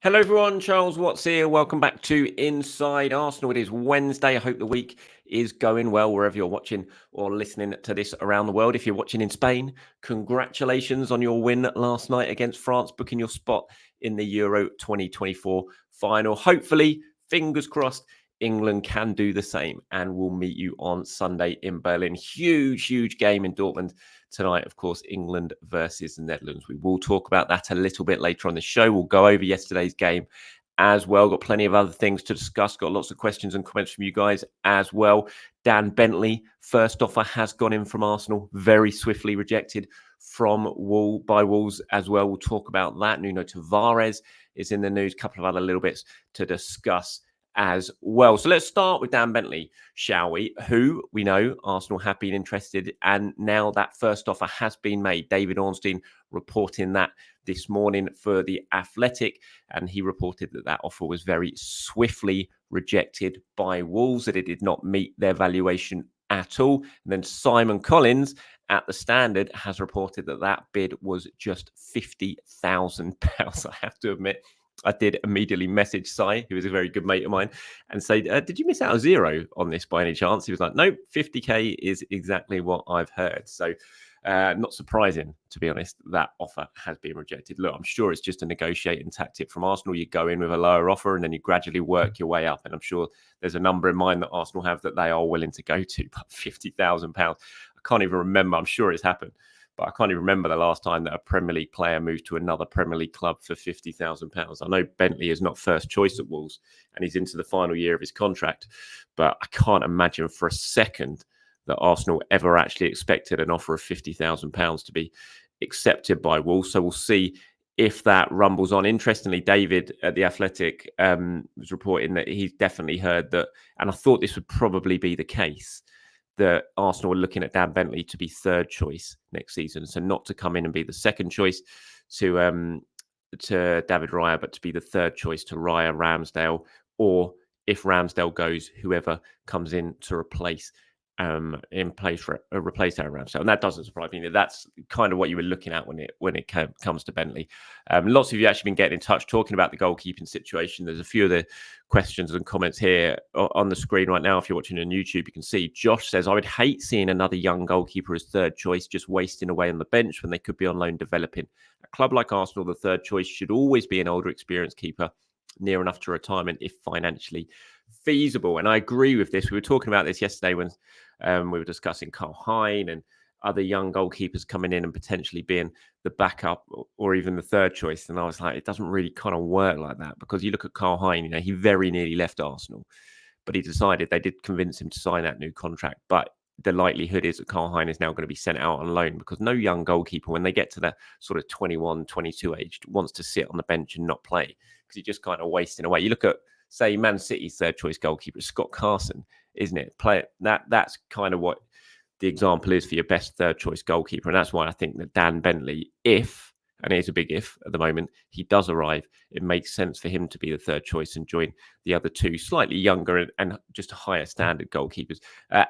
Hello, everyone. Charles Watts here. Welcome back to Inside Arsenal. It is Wednesday. I hope the week is going well wherever you're watching or listening to this around the world. If you're watching in Spain, congratulations on your win last night against France, booking your spot in the Euro 2024 final. Hopefully, fingers crossed, England can do the same and we'll meet you on Sunday in Berlin. Huge game in Dortmund tonight. Of course, England versus the Netherlands. We will talk about that a little bit later on the show. We'll go over yesterday's game as well. Got plenty of other things to discuss. Got lots of questions and comments from you guys as well. Dan Bentley, first offer has gone in from Arsenal, very swiftly rejected by Wolves as well. We'll talk about that. Nuno Tavares is in the news. A couple of other little bits to discuss as well. So let's start with Dan Bentley, shall we? Who we know Arsenal have been interested, and now that first offer has been made. David Ornstein reporting that this morning for The Athletic, and he reported that that offer was very swiftly rejected by Wolves, that it did not meet their valuation at all. And then Simon Collins at The Standard has reported that that bid was just £50,000. I have to admit, I did immediately message Si, who is a very good mate of mine, and say, did you miss out a zero on this by any chance? He was like, no, 50k is exactly what I've heard. So not surprising, to be honest, that offer has been rejected. Look, I'm sure it's just a negotiating tactic from Arsenal. You go in with a lower offer and then you gradually work your way up. And I'm sure there's a number in mind that Arsenal have that they are willing to go to. But £50,000, I can't even remember. I'm sure it's happened. But I can't even remember the last time that a Premier League player moved to another Premier League club for £50,000. I know Bentley is not first choice at Wolves and he's into the final year of his contract, but I can't imagine for a second that Arsenal ever actually expected an offer of £50,000 to be accepted by Wolves. So we'll see if that rumbles on. Interestingly, David at The Athletic was reporting that he's definitely heard that, and I thought this would probably be the case, that Arsenal are looking at Dan Bentley to be third choice next season. So not to come in and be the second choice to David Raya, but to be the third choice to Raya, Ramsdale, or if Ramsdale goes, whoever comes in to replace Aaron Ramsdale. And that doesn't surprise me. That's kind of what you were looking at when it comes to Bentley. Lots of you actually been getting in touch talking about the goalkeeping situation. There's a few of the questions and comments here on the screen right now. If you're watching on YouTube, you can see Josh says, I would hate seeing another young goalkeeper as third choice, just wasting away on the bench when they could be on loan developing. A club like Arsenal, the third choice should always be an older, experienced keeper near enough to retirement if financially feasible. And I agree with this. We were talking about this yesterday when we were discussing Karl Hein and other young goalkeepers coming in and potentially being the backup or even the third choice. And I was like, it doesn't really kind of work like that, because you look at Karl Hein, he very nearly left Arsenal, but he decided, they did convince him to sign that new contract. But the likelihood is that Karl Hein is now going to be sent out on loan, because no young goalkeeper, when they get to that sort of 21, 22 age, wants to sit on the bench and not play, because you're just kind of wasting away. You look at, say, Man City's third choice goalkeeper, Scott Carson, isn't it? That's kind of what the example is for your best third choice goalkeeper. And that's why I think that Dan Bentley, if, and it's a big if at the moment, he does arrive, it makes sense for him to be the third choice and join the other two slightly younger and just higher standard goalkeepers.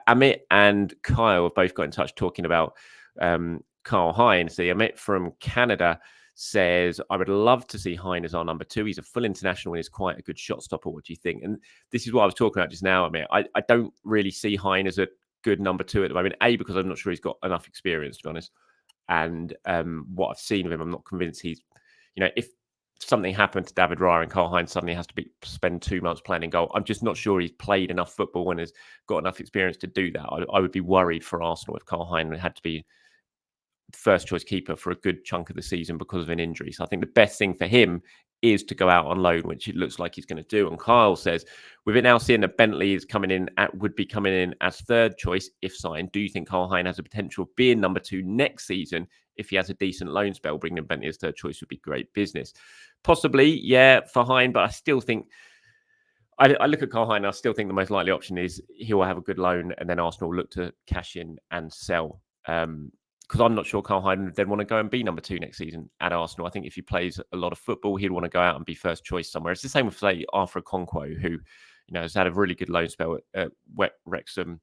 Amit and Kyle have both got in touch talking about Karl Hein. So Amit from Canada says, I would love to see Hein as our number two. He's a full international and is quite a good shot stopper. What do you think? And this is what I was talking about just now. I don't really see Hein as a good number two at the moment. A, because I'm not sure he's got enough experience, to be honest. And what I've seen of him, I'm not convinced he's, if something happened to David Raya and Karl Hein suddenly has to spend 2 months playing in goal, I'm just not sure he's played enough football and has got enough experience to do that. I would be worried for Arsenal if Karl Hein had to be first choice keeper for a good chunk of the season because of an injury. So I think the best thing for him is to go out on loan, which it looks like he's going to do. And Kyle says, with it now seeing that Bentley is would be coming in as third choice if signed, do you think Karl Hein has a potential of being number two next season if he has a decent loan spell? Bringing in Bentley as third choice would be great business. Possibly, yeah, for Hein, but I still think, I look at Karl Hein, I still think the most likely option is he will have a good loan and then Arsenal look to cash in and sell. Because I'm not sure Karl Hein would then want to go and be number two next season at Arsenal. I think if he plays a lot of football, he'd want to go out and be first choice somewhere. It's the same with, say, Arthur Okonkwo, who has had a really good loan spell at Wrexham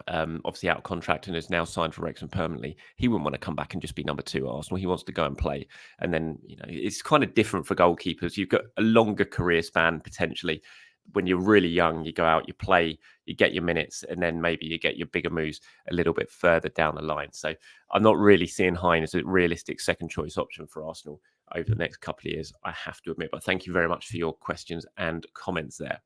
obviously out of contract and is now signed for Wrexham permanently. He wouldn't want to come back and just be number 2 at Arsenal. He wants to go and play. And then, it's kind of different for goalkeepers. You've got a longer career span potentially. When you're really young, you go out, you play, you get your minutes, and then maybe you get your bigger moves a little bit further down the line. So I'm not really seeing Hine as a realistic second choice option for Arsenal over the next couple of years, I have to admit. But thank you very much for your questions and comments there.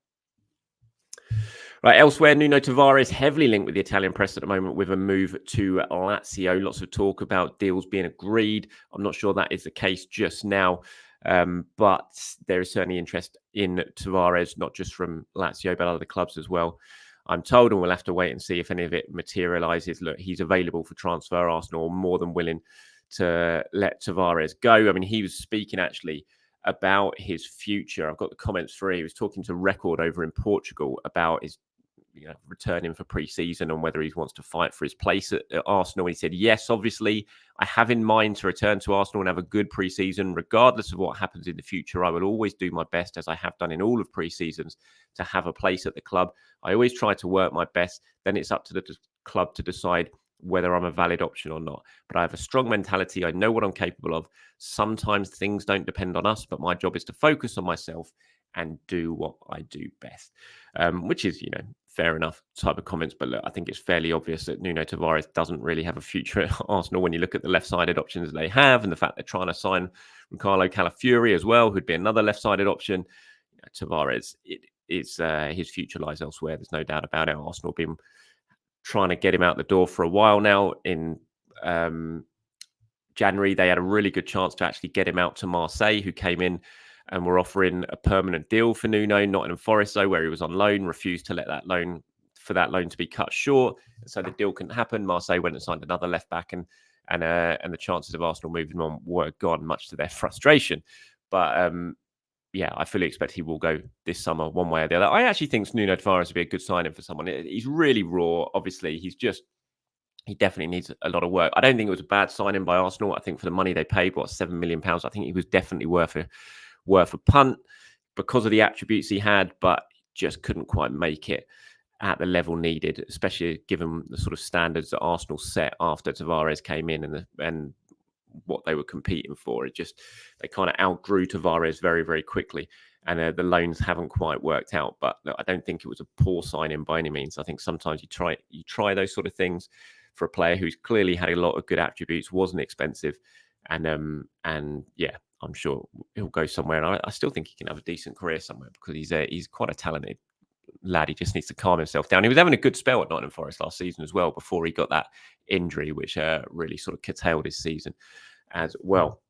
Right, elsewhere, Nuno Tavares heavily linked with the Italian press at the moment with a move to Lazio. Lots of talk about deals being agreed. I'm not sure that is the case just now, but there is certainly interest in Tavares, not just from Lazio, but other clubs as well. I'm told, and we'll have to wait and see if any of it materialises. Look, he's available for transfer. Arsenal are more than willing to let Tavares go. I mean, he was speaking actually about his future. I've got the comments through. He was talking to Record over in Portugal about his returning for pre-season and whether he wants to fight for his place at Arsenal. He said, yes, obviously, I have in mind to return to Arsenal and have a good pre-season. Regardless of what happens in the future, I will always do my best, as I have done in all of pre-seasons, to have a place at the club. I always try to work my best. Then it's up to the club to decide whether I'm a valid option or not. But I have a strong mentality. I know what I'm capable of. Sometimes things don't depend on us, but my job is to focus on myself and do what I do best, which is, fair enough type of comments. But look, I think it's fairly obvious that Nuno Tavares doesn't really have a future at Arsenal when you look at the left-sided options they have and the fact they're trying to sign Ricardo Calafiori as well, who'd be another left-sided option. Tavares, his future lies elsewhere. There's no doubt about it. Arsenal have been trying to get him out the door for a while now. In January, they had a really good chance to actually get him out to Marseille, who came in and were offering a permanent deal for Nuno. Nottingham Forest, though, where he was on loan, refused to let that loan to be cut short. So the deal couldn't happen. Marseille went and signed another left back, and the chances of Arsenal moving on were gone, much to their frustration. But I fully expect he will go this summer, one way or the other. I actually think Nuno Tavares would be a good signing for someone. He's really raw. Obviously, he definitely needs a lot of work. I don't think it was a bad signing by Arsenal. I think for the money they paid, £7 million, I think he was definitely worth a punt because of the attributes he had, but just couldn't quite make it at the level needed, especially given the sort of standards that Arsenal set after Tavares came in and what they were competing for. They kind of outgrew Tavares very, very quickly, and the loans haven't quite worked out. But no, I don't think it was a poor signing by any means. I think sometimes you try those sort of things for a player who's clearly had a lot of good attributes, wasn't expensive, and I'm sure he'll go somewhere. And I still think he can have a decent career somewhere because he's quite a talented lad. He just needs to calm himself down. He was having a good spell at Nottingham Forest last season as well before he got that injury, which really sort of curtailed his season as well.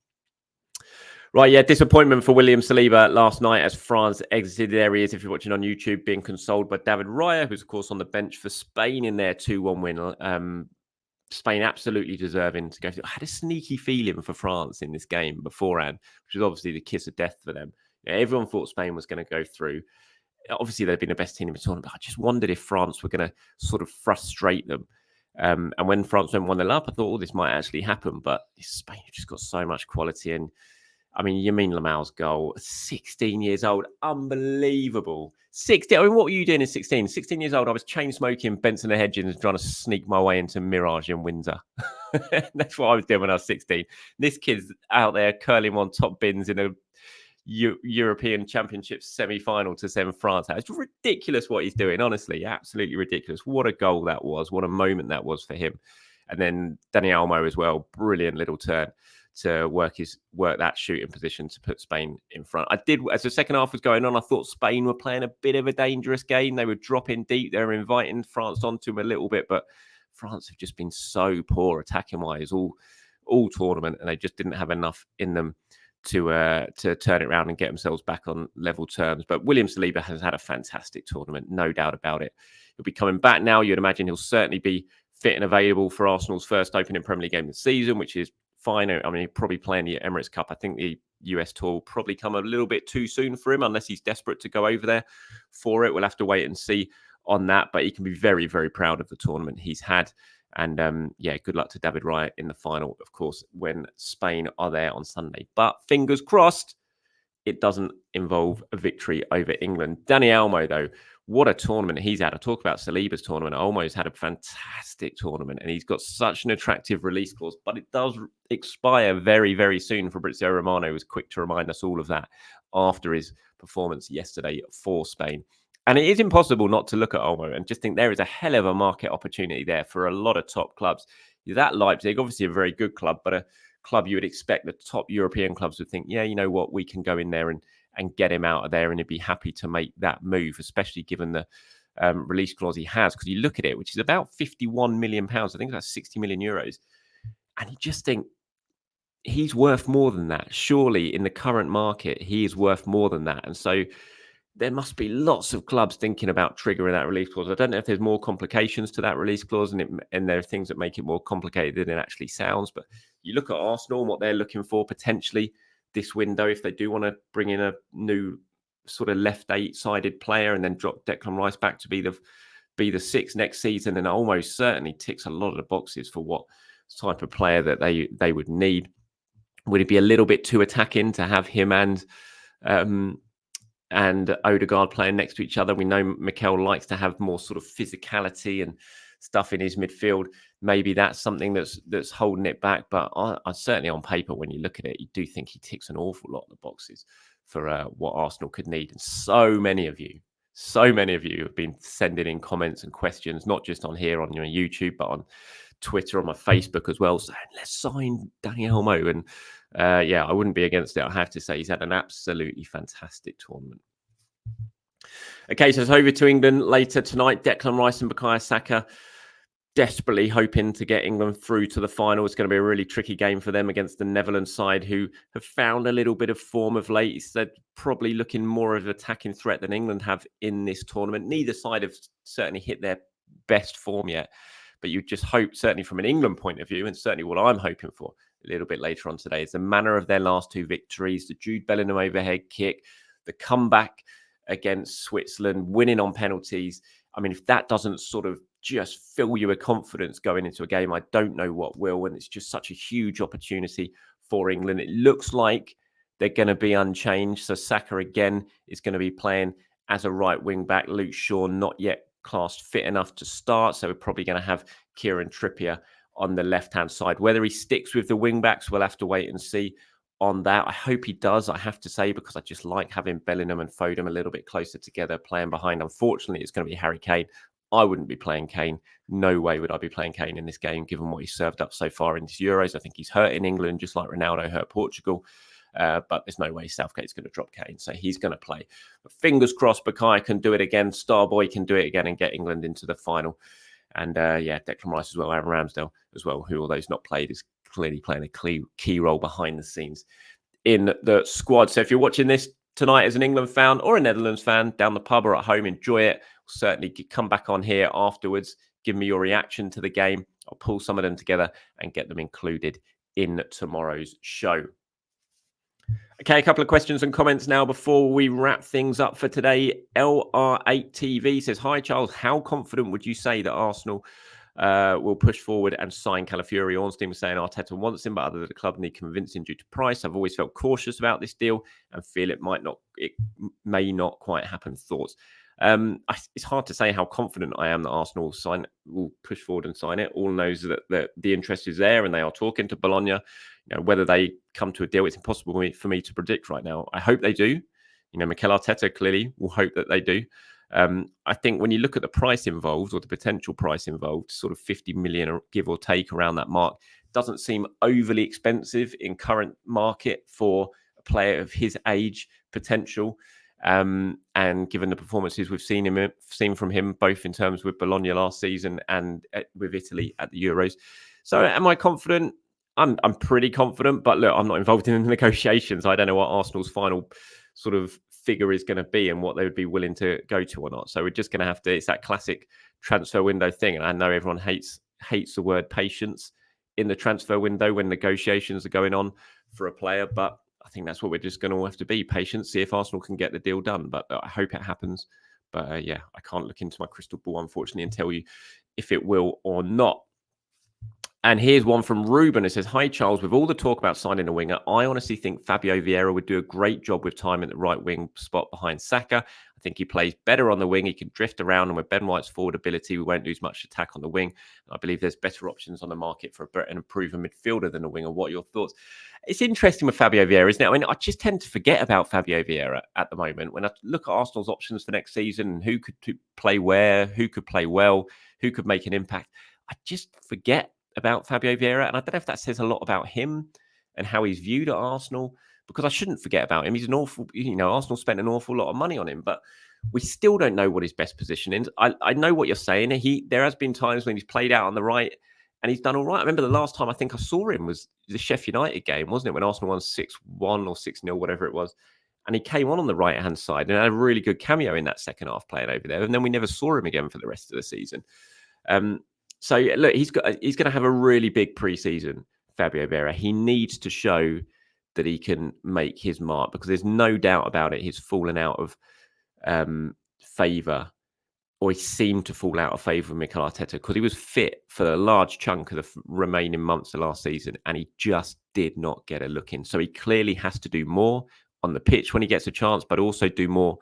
Right, yeah, disappointment for William Saliba last night as France exited. There he is, if you're watching on YouTube, being consoled by David Raya, who's, of course, on the bench for Spain in their 2-1 win. Spain absolutely deserving to go through. I had a sneaky feeling for France in this game beforehand, which was obviously the kiss of death for them. Everyone thought Spain was going to go through. Obviously, they've been the best team in the tournament, but I just wondered if France were going to sort of frustrate them. And when France went 1-0 up, I thought, this might actually happen. But Spain have just got so much quality. And I mean, Yamin Lamal's goal, 16 years old, unbelievable. 16. I mean, what were you doing at 16? 16 years old, I was chain smoking Benson and Hedges, trying to sneak my way into Mirage in Windsor. That's what I was doing when I was 16. This kid's out there curling on top bins in a European Championship semi-final to send France out. It's ridiculous what he's doing, honestly, absolutely ridiculous. What a goal that was. What a moment that was for him. And then Dani Olmo as well, brilliant little turn to work that shooting position to put Spain in front. I did, as the second half was going on, I thought Spain were playing a bit of a dangerous game. They were dropping deep. They were inviting France onto them a little bit, but France have just been so poor attacking-wise all tournament, and they just didn't have enough in them to turn it around and get themselves back on level terms. But William Saliba has had a fantastic tournament, no doubt about it. He'll be coming back now. You'd imagine he'll certainly be fit and available for Arsenal's first opening Premier League game of the season, which is fine. I mean, he'll probably play in the Emirates Cup. I think the US tour will probably come a little bit too soon for him, unless he's desperate to go over there for it. We'll have to wait and see on that. But he can be very, very proud of the tournament he's had. And good luck to David Raya in the final, of course, when Spain are there on Sunday. But fingers crossed, it doesn't involve a victory over England. Dani Olmo, though, what a tournament he's had. I talk about Saliba's tournament. Olmo's had a fantastic tournament, and he's got such an attractive release clause, but it does expire very, very soon. Fabrizio Romano was quick to remind us all of that after his performance yesterday for Spain. And it is impossible not to look at Olmo and just think there is a hell of a market opportunity there for a lot of top clubs. That Leipzig, obviously a very good club, but a club you would expect the top European clubs would think, yeah, you know what, we can go in there and get him out of there, and he'd be happy to make that move, especially given the release clause he has. Because you look at it, which is about 51 million pounds, I think that's 60 million euros, and you just think he's worth more than that. Surely, in the current market, he is worth more than that, and so there must be lots of clubs thinking about triggering that release clause. I don't know if there's more complications to that release clause, and there are things that make it more complicated than it actually sounds. But you look at Arsenal and what they're looking for potentially this window, if they do want to bring in a new sort of left eight-sided player and then drop Declan Rice back to be the sixth next season, and almost certainly ticks a lot of the boxes for what type of player that they would need. Would it be a little bit too attacking to have him and Odegaard playing next to each other? We know Mikel likes to have more sort of physicality and stuff in his midfield. Maybe that's something that's holding it back. But I certainly, on paper, when you look at it, you do think he ticks an awful lot of the boxes for what Arsenal could need. And so many of you have been sending in comments and questions, not just on here on your YouTube, but on Twitter, on my Facebook as well, saying, let's sign Dani Olmo. And yeah, I wouldn't be against it. I have to say he's had an absolutely fantastic tournament. Okay, so it's over to England later tonight. Declan Rice and Bukayo Saka desperately hoping to get England through to the final. It's going to be a really tricky game for them against the Netherlands side, who have found a little bit of form of late. They're probably looking more of an attacking threat than England have in this tournament. Neither side have certainly hit their best form yet, but you just hope, certainly from an England point of view, and certainly what I'm hoping for a little bit later on today, is the manner of their last two victories, the Jude Bellingham overhead kick, the comeback against Switzerland, winning on penalties. I mean, if that doesn't sort of just fill you with confidence going into a game, I don't know what will. And it's just such a huge opportunity for England. It looks like they're going to be unchanged. So Saka again is going to be playing as a right wing back. Luke Shaw not yet classed fit enough to start. So we're probably going to have Kieran Trippier on the left-hand side. Whether he sticks with the wing backs, we'll have to wait and see on that. I hope he does, I have to say, because I just like having Bellingham and Foden a little bit closer together, playing behind. Unfortunately, it's going to be Harry Kane. I wouldn't be playing Kane. No way would I be playing Kane in this game, given what he's served up so far in these Euros. I think he's hurt in England, just like Ronaldo hurt Portugal. But there's no way Southgate's going to drop Kane, so he's going to play. But fingers crossed, Bukayo can do it again. Starboy can do it again and get England into the final. And yeah, Declan Rice as well, Aaron Ramsdale as well, who, although he's not played, is clearly playing a key role behind the scenes in the squad. So if you're watching this tonight as an England fan or a Netherlands fan, down the pub or at home, enjoy it. Certainly come back on here afterwards, give me your reaction to the game. I'll pull some of them together and get them included in tomorrow's show. Okay, a couple of questions and comments now before we wrap things up for today. LR8TV says, hi, Charles. How confident would you say that Arsenal will push forward and sign Calafiori? Ornstein was saying Arteta wants him, but other than the club need convincing due to price. I've always felt cautious about this deal and feel it may not quite happen. Thoughts? It's hard to say how confident I am that Arsenal will push forward and sign it. All knows that the interest is there and they are talking to Bologna. You know, whether they come to a deal, it's impossible for me to predict right now. I hope they do. You know, Mikel Arteta clearly will hope that they do. I think when you look at the price involved or the potential price involved, sort of 50 million or give or take around that mark, doesn't seem overly expensive in current market for a player of his age potential. And given the performances we've seen from him, both in terms with Bologna last season and with Italy at the Euros. So am I confident? I'm pretty confident, but look, I'm not involved in the negotiations. I don't know what Arsenal's final sort of figure is going to be and what they would be willing to go to or not. So we're just going to have to, it's that classic transfer window thing. And I know everyone hates the word patience in the transfer window when negotiations are going on for a player, but I think that's what we're just going to have to be patient, see if Arsenal can get the deal done. But I hope it happens. But yeah, I can't look into my crystal ball, unfortunately, and tell you if it will or not. And here's one from Ruben. It says, "Hi, Charles. With all the talk about signing a winger, I honestly think Fabio Vieira would do a great job with time at the right wing spot behind Saka. I think he plays better on the wing. He can drift around, and with Ben White's forward ability, we won't lose much attack on the wing. I believe there's better options on the market for an improved midfielder than a winger. What are your thoughts?" It's interesting with Fabio Vieira, isn't it? I mean, I just tend to forget about Fabio Vieira at the moment. When I look at Arsenal's options for next season, who could play where, who could play well, who could make an impact, I just forget about Fabio Vieira. And I don't know if that says a lot about him and how he's viewed at Arsenal, because I shouldn't forget about him. He's an awful, Arsenal spent an awful lot of money on him, but we still don't know what his best position is. I know what you're saying. There has been times when he's played out on the right and he's done all right. I remember the last time I think I saw him was the Sheffield United game, wasn't it? When Arsenal won 6-1 or 6-0, whatever it was. And he came on the right-hand side and had a really good cameo in that second half playing over there. And then we never saw him again for the rest of the season. So look, he's going to have a really big preseason, Fabio Vieira. He needs to show that he can make his mark, because there's no doubt about it. He's fallen out of favour, or he seemed to fall out of favour with Mikel Arteta, because he was fit for a large chunk of the remaining months of last season, and he just did not get a look in. So he clearly has to do more on the pitch when he gets a chance, but also do more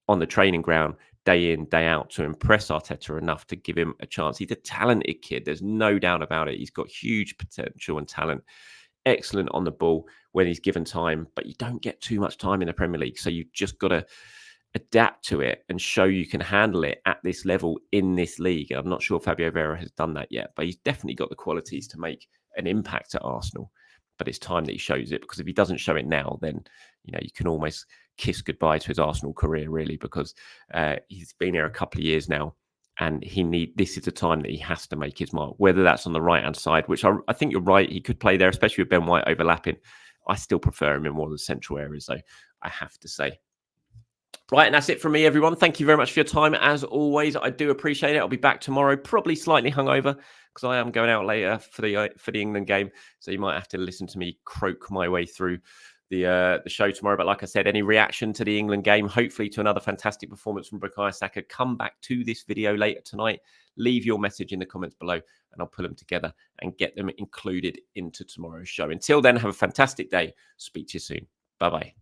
on the training ground, day in, day out, to impress Arteta enough to give him a chance. He's a talented kid. There's no doubt about it. He's got huge potential and talent. Excellent on the ball when he's given time, but you don't get too much time in the Premier League. So you've just got to adapt to it and show you can handle it at this level in this league. I'm not sure Fabio Vieira has done that yet, but he's definitely got the qualities to make an impact at Arsenal. But it's time that he shows it, because if he doesn't show it now, then you can almost kiss goodbye to his Arsenal career, really, because he's been here a couple of years now, and this is the time that he has to make his mark, whether that's on the right-hand side, which I think you're right, he could play there, especially with Ben White overlapping. I still prefer him in more of the central areas, though, I have to say. Right, and that's it from me, everyone. Thank you very much for your time. As always, I do appreciate it. I'll be back tomorrow, probably slightly hungover, because I am going out later for the England game. So you might have to listen to me croak my way through the show tomorrow. But like I said, any reaction to the England game, hopefully to another fantastic performance from Bukayo Saka, come back to this video later tonight. Leave your message in the comments below, and I'll put them together and get them included into tomorrow's show. Until then, have a fantastic day. Speak to you soon. Bye-bye.